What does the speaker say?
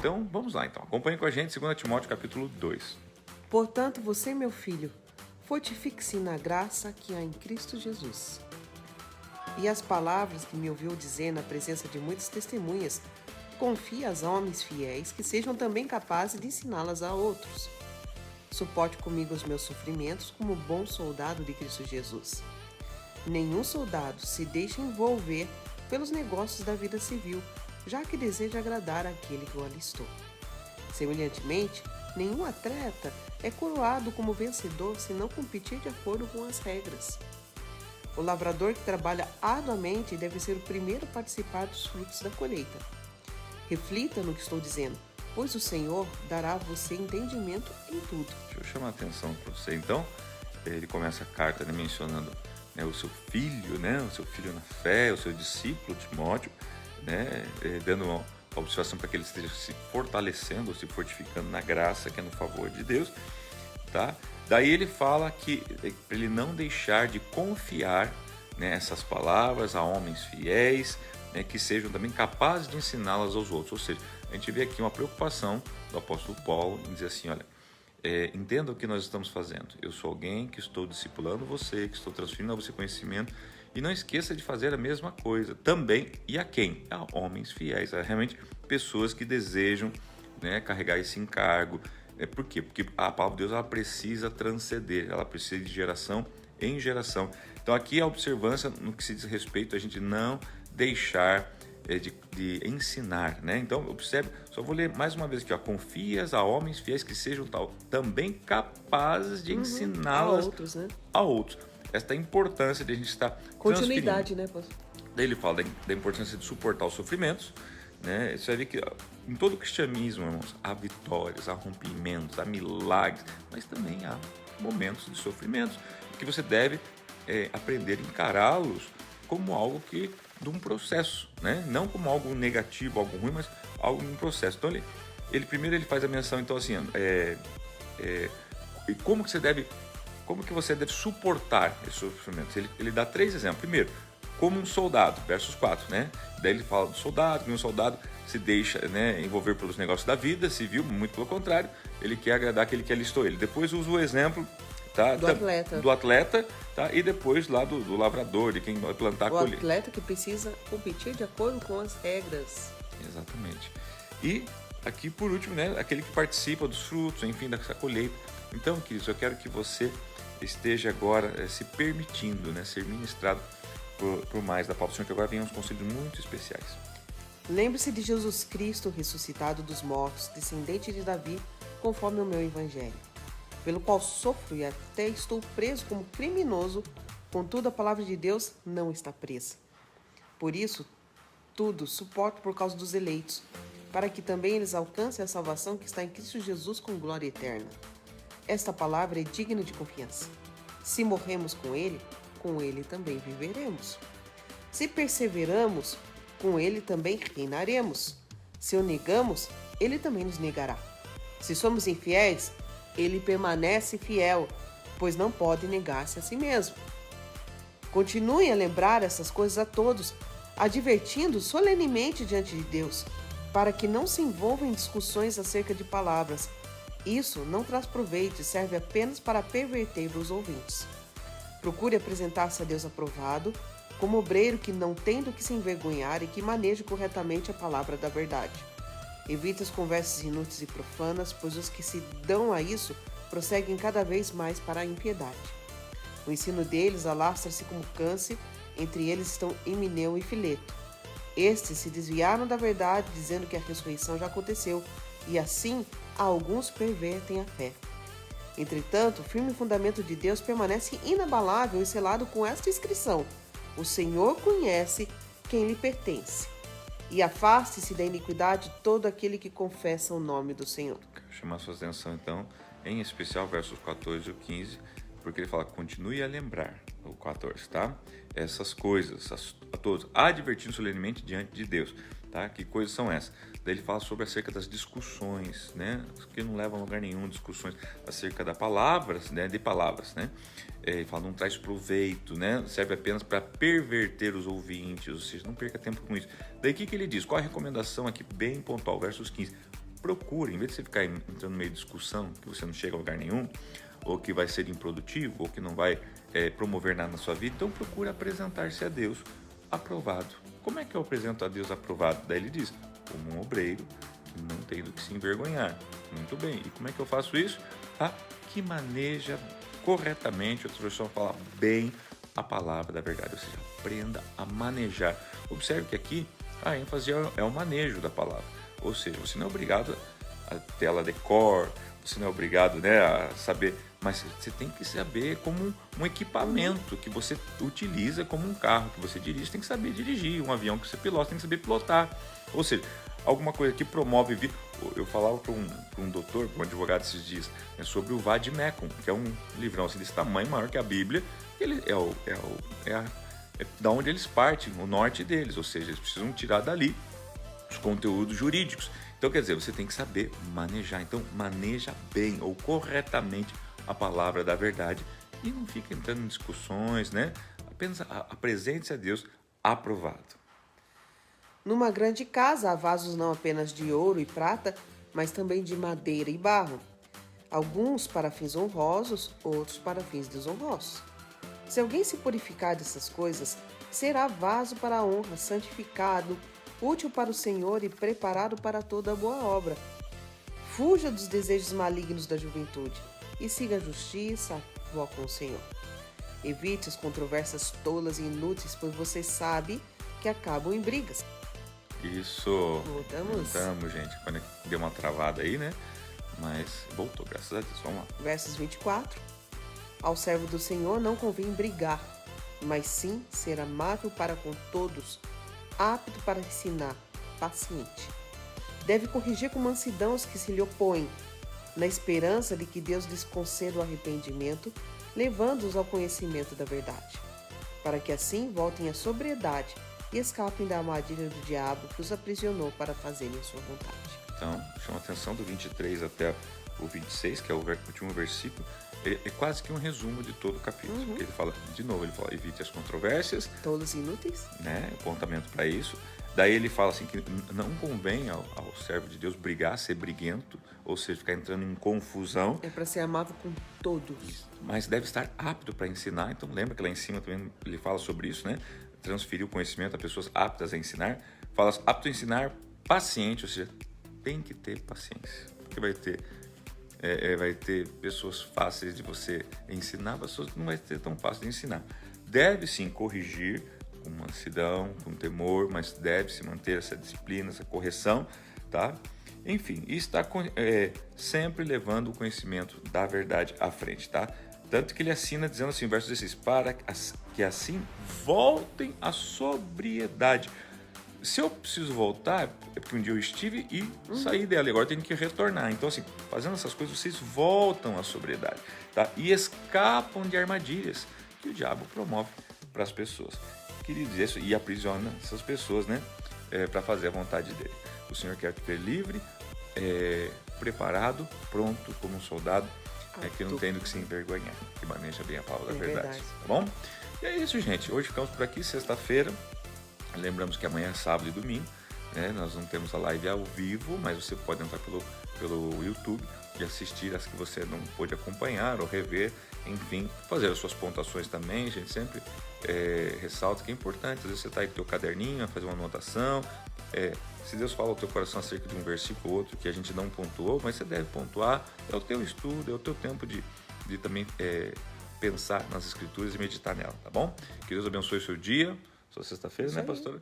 Então, vamos lá então. Acompanhe com a gente 2 Timóteo capítulo 2. Portanto, você, meu filho, fortifique-se na graça que há em Cristo Jesus. E as palavras que me ouviu dizer na presença de muitas testemunhas, confie a homens fiéis que sejam também capazes de ensiná-las a outros. Suporte comigo os meus sofrimentos como bom soldado de Cristo Jesus. Nenhum soldado se deixa envolver pelos negócios da vida civil, já que deseja agradar àquele que o alistou. Semelhantemente, nenhum atleta é coroado como vencedor se não competir de acordo com as regras. O lavrador que trabalha arduamente deve ser o primeiro a participar dos frutos da colheita. Reflita no que estou dizendo, pois o Senhor dará a você entendimento em tudo. Deixa eu chamar a atenção para você. Então, ele começa a carta mencionando o seu filho, o seu filho na fé, o seu discípulo Timóteo, dando uma observação para que ele esteja se fortalecendo, se fortificando na graça que é no favor de Deus, tá? Daí ele fala que para ele não deixar de confiar nessas palavras a homens fiéis, que sejam também capazes de ensiná-las aos outros. Ou seja, a gente vê aqui uma preocupação do apóstolo Paulo em dizer assim, olha, entenda o que nós estamos fazendo. Eu sou alguém que estou discipulando você, que estou transferindo a você conhecimento, e não esqueça de fazer a mesma coisa também. E a quem? A homens fiéis, a realmente pessoas que desejam carregar esse encargo. Por quê? Porque a palavra de Deus ela precisa transcender, ela precisa de geração em geração. Então aqui a observância no que se diz respeito a gente não deixar de ensinar, Então observe, só vou ler mais uma vez aqui, confias a homens fiéis que sejam também capazes de ensiná-las a outros. Esta importância de a gente estar continuidade, pastor? Daí ele fala da importância de suportar os sofrimentos, Você vai ver que em todo o cristianismo, irmãos, há vitórias, há rompimentos, há milagres, mas também há momentos de sofrimentos que você deve aprender a encará-los como algo de um processo, Não como algo negativo, algo ruim, mas algo em um processo. Então primeiro ele faz a menção, então assim, como que você deve suportar esses sofrimentos? Ele dá 3 exemplos. Primeiro, como um soldado, versos 4, Daí ele fala do soldado, que um soldado se deixa envolver pelos negócios da vida civil, muito pelo contrário, ele quer agradar aquele que alistou ele. Depois usa o exemplo do atleta, tá? E depois lá do lavrador, de quem vai plantar a colheita. O atleta que precisa competir de acordo com as regras. Exatamente. E aqui por último, aquele que participa dos frutos, enfim, dessa colheita. Então, queridos, eu quero que você esteja agora se permitindo ser ministrado por mais da palavra do Senhor, que agora vem uns conselhos muito especiais. Lembre-se de Jesus Cristo ressuscitado dos mortos, descendente de Davi, conforme o meu evangelho, pelo qual sofro e até estou preso como criminoso, contudo a palavra de Deus não está presa. Por isso, tudo suporto por causa dos eleitos, para que também eles alcancem a salvação que está em Cristo Jesus com glória eterna. Esta palavra é digna de confiança. Se morremos com ele também viveremos. Se perseveramos, com ele também reinaremos. Se o negamos, ele também nos negará. Se somos infiéis, ele permanece fiel, pois não pode negar-se a si mesmo. Continue a lembrar essas coisas a todos, advertindo solenemente diante de Deus, para que não se envolvam em discussões acerca de palavras. Isso não traz proveito e serve apenas para perverter os ouvintes. Procure apresentar-se a Deus aprovado, como obreiro que não tem do que se envergonhar e que maneje corretamente a palavra da verdade. Evite as conversas inúteis e profanas, pois os que se dão a isso prosseguem cada vez mais para a impiedade. O ensino deles alastra-se como câncer, entre eles estão Himeneu e Fileto. Estes se desviaram da verdade, dizendo que a ressurreição já aconteceu, e assim alguns pervertem a fé. Entretanto, o firme fundamento de Deus permanece inabalável e selado com esta inscrição: o Senhor conhece quem lhe pertence. E afaste-se da iniquidade todo aquele que confessa o nome do Senhor. Quero chamar a sua atenção, então, em especial versos 14 e 15, porque ele fala, continue a lembrar, o 14, tá? Essas coisas, a todos, advertindo solenemente diante de Deus, tá? Que coisas são essas? Daí ele fala sobre acerca das discussões, que não levam a lugar nenhum, discussões acerca de palavras, Ele fala, não traz proveito, Serve apenas para perverter os ouvintes, ou seja, não perca tempo com isso. Daí o que ele diz? Qual a recomendação aqui bem pontual? Versos 15. procura, em vez de você ficar entrando no meio de discussão, que você não chega a lugar nenhum, ou que vai ser improdutivo, ou que não vai promover nada na sua vida, então procura apresentar-se a Deus aprovado. Como é que eu apresento a Deus aprovado? Daí ele diz, como um obreiro que não tem do que se envergonhar. Muito bem, e como é que eu faço isso? Que maneja corretamente, outra pessoa fala bem a palavra da verdade, ou seja, aprenda a manejar. Observe que aqui a ênfase é o manejo da palavra, ou seja, você não é obrigado a ter ela de cor, você não é obrigado, né, a saber, mas você tem que saber como um equipamento que você utiliza como um carro que você dirige, tem que saber dirigir, um avião que você pilota, tem que saber pilotar, ou seja, alguma coisa que promove vida. Eu falava para um doutor, para um advogado esses dias, sobre o Vademecum, que é um livrão assim, desse tamanho, maior que a Bíblia, ele é da onde eles partem, o norte deles, ou seja, eles precisam tirar dali os conteúdos jurídicos. Então, quer dizer, você tem que saber manejar. Então, maneja bem ou corretamente a palavra da verdade e não fica entrando em discussões, né? Apenas apresente-se a Deus aprovado. Numa grande casa há vasos não apenas de ouro e prata, mas também de madeira e barro. Alguns para fins honrosos, outros para fins desonrosos. Se alguém se purificar dessas coisas, será vaso para a honra, santificado, útil para o Senhor e preparado para toda boa obra. Fuja dos desejos malignos da juventude e siga a justiça, a avó com o Senhor. Evite as controvérsias tolas e inúteis, pois você sabe que acabam em brigas. Isso. Voltamos, gente. Quando deu uma travada aí, né? Mas voltou, graças a Deus. Vamos lá. Versos 24. Ao servo do Senhor não convém brigar, mas sim ser amável para com todos, apto para ensinar, paciente. Deve corrigir com mansidão os que se lhe opõem, na esperança de que Deus lhes conceda o arrependimento, levando-os ao conhecimento da verdade, para que assim voltem à sobriedade e escapem da armadilha do diabo que os aprisionou para fazerem a sua vontade. Então, chama a atenção do 23 até o 26, que é o último versículo, é quase que um resumo de todo o capítulo. Porque ele fala, de novo, evite as controvérsias. Tolos inúteis. Né, apontamento para isso. Daí ele fala assim que não convém ao servo de Deus brigar, ser briguento, ou seja, ficar entrando em confusão. É para ser amável com todos. Mas deve estar apto para ensinar. Então lembra que lá em cima também ele fala sobre isso, né? Transferir o conhecimento a pessoas aptas a ensinar. Fala apto a ensinar, paciente, ou seja, tem que ter paciência. Porque vai ter pessoas fáceis de você ensinar, pessoas que não vai ser tão fácil de ensinar. Deve sim corrigir com mansidão, com temor, mas deve se manter essa disciplina, essa correção, tá? Enfim, e está sempre levando o conhecimento da verdade à frente, tá? Tanto que ele assina dizendo assim, verso 16, para que assim voltem à sobriedade. Se eu preciso voltar, é porque um dia eu estive e saí dela, e agora eu tenho que retornar. Então, assim, fazendo essas coisas, vocês voltam à sobriedade, tá? E escapam de armadilhas que o diabo promove para as pessoas. Queridos, isso, e aprisiona essas pessoas, né? Para fazer a vontade dele. O Senhor quer te ver livre, preparado, pronto, como um soldado, que não tem do que se envergonhar, que maneja bem a palavra da verdade, tá bom? E é isso, gente. Hoje ficamos por aqui, sexta-feira. Lembramos que amanhã é sábado e domingo, né? Nós não temos a live ao vivo, mas você pode entrar pelo YouTube e assistir as que você não pôde acompanhar ou rever, enfim, fazer as suas pontuações também. A gente sempre ressalta que é importante. Às vezes você está aí com o teu caderninho, vai fazer uma anotação. Se Deus fala ao teu coração acerca de um versículo ou outro que a gente não pontuou, mas você deve pontuar. É o teu estudo, é o teu tempo de também pensar nas escrituras e meditar nela, tá bom? Que Deus abençoe o seu dia. Só sexta-feira, né, pastora?